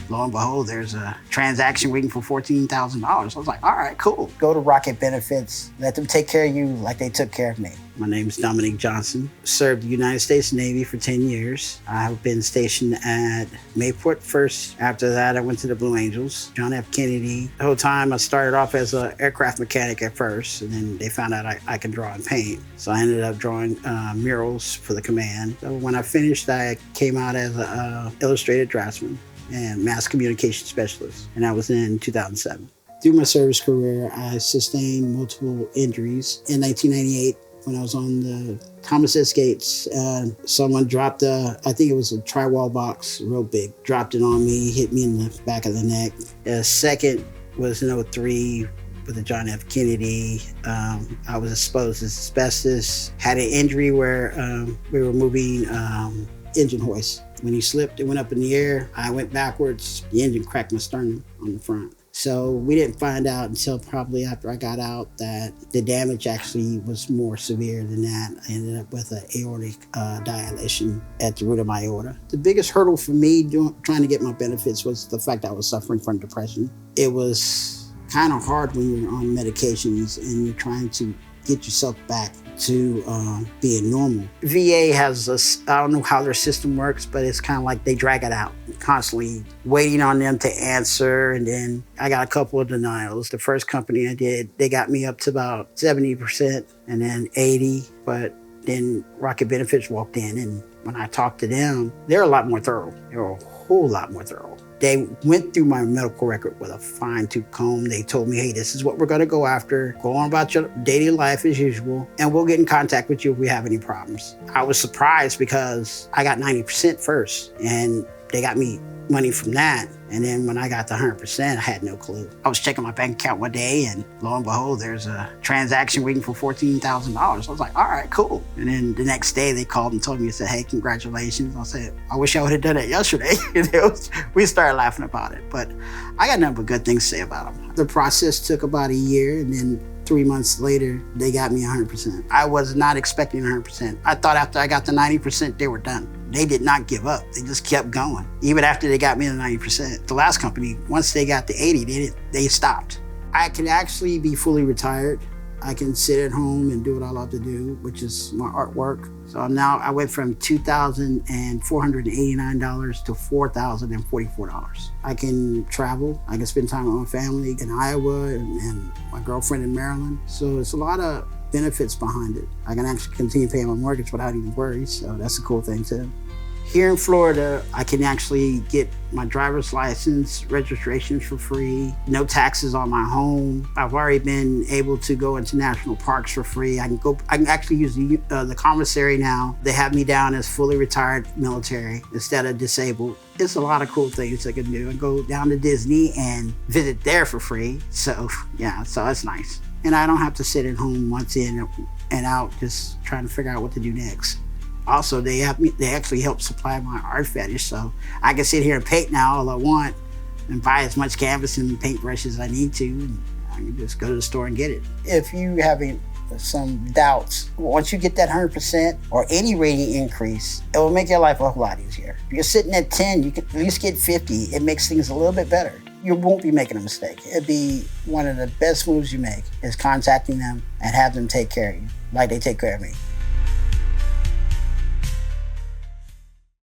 lo and behold, there's a transaction waiting for $14,000. I was like, all right, cool. Go to Rocket Benefits, let them take care of you like they took care of me. My name is Dominique Johnson. Served the United States Navy for 10 years. I've been stationed at Mayport first. After that, I went to the Blue Angels, John F. Kennedy. The whole time, I started off as an aircraft mechanic at first, and then they found out I could draw and paint. So I ended up drawing murals for the command. So when I finished, I came out as an illustrated draftsman and mass communication specialist, and that was in 2007. Through my service career, I sustained multiple injuries. In 1998, when I was on the Thomas S. Gates, someone dropped I think it was a tri-wall box, real big, dropped it on me, hit me in the back of the neck. The second was in 2003 with the John F. Kennedy. I was exposed to asbestos, had an injury where we were moving engine hoist. When he slipped, it went up in the air. I went backwards. The engine cracked my sternum on the front. So we didn't find out until probably after I got out that the damage actually was more severe than that. I ended up with an aortic dilation at the root of my aorta. The biggest hurdle for me trying to get my benefits was the fact that I was suffering from depression. It was kind of hard when you're on medications and you're trying to get yourself back to being normal. VA has I don't know how their system works, but it's kind of like they drag it out, constantly waiting on them to answer. And then I got a couple of denials. The first company I did, they got me up to about 70% and then 80, but then Rocket Benefits walked in, and when I talked to them, they're a lot more thorough. They're a whole lot more thorough. They went through my medical record with a fine-tooth comb. They told me, hey, this is what we're gonna go after. Go on about your daily life as usual, and we'll get in contact with you if we have any problems. I was surprised because I got 90% first, and they got me money from that. And then when I got the 100%, I had no clue. I was checking my bank account one day, and lo and behold, there's a transaction waiting for $14,000. I was like, all right, cool. And then the next day they called and told me, said, hey, congratulations. I said, I wish I would have done it yesterday. We started laughing about it, but I got nothing but good things to say about them. The process took about a year, and then 3 months later, they got me 100%. I was not expecting 100%. I thought after I got the 90%, they were done. They did not give up. They just kept going. Even after they got me the 90%. The last company, once they got the 80, they stopped. I can actually be fully retired. I can sit at home and do what I love to do, which is my artwork. So now I went from $2,489 to $4,044. I can travel. I can spend time with my family in Iowa and my girlfriend in Maryland. So it's a lot of benefits behind it. I can actually continue paying my mortgage without even worry, so that's a cool thing too. Here in Florida, I can actually get my driver's license, registrations for free, no taxes on my home. I've already been able to go into national parks for free. I can actually use the commissary now. They have me down as fully retired military instead of disabled. It's a lot of cool things I can do. And go down to Disney and visit there for free. So yeah, so that's nice. And I don't have to sit at home months in and out just trying to figure out what to do next. Also, they actually help supply my art fetish, so I can sit here and paint now all I want and buy as much canvas and paintbrushes as I need to, and I can just go to the store and get it. If you having some doubts, once you get that 100% or any rating increase, it will make your life a whole lot easier. If you're sitting at 10, you can at least get 50. It makes things a little bit better. You won't be making a mistake. It'd be one of the best moves you make is contacting them and have them take care of you like they take care of me.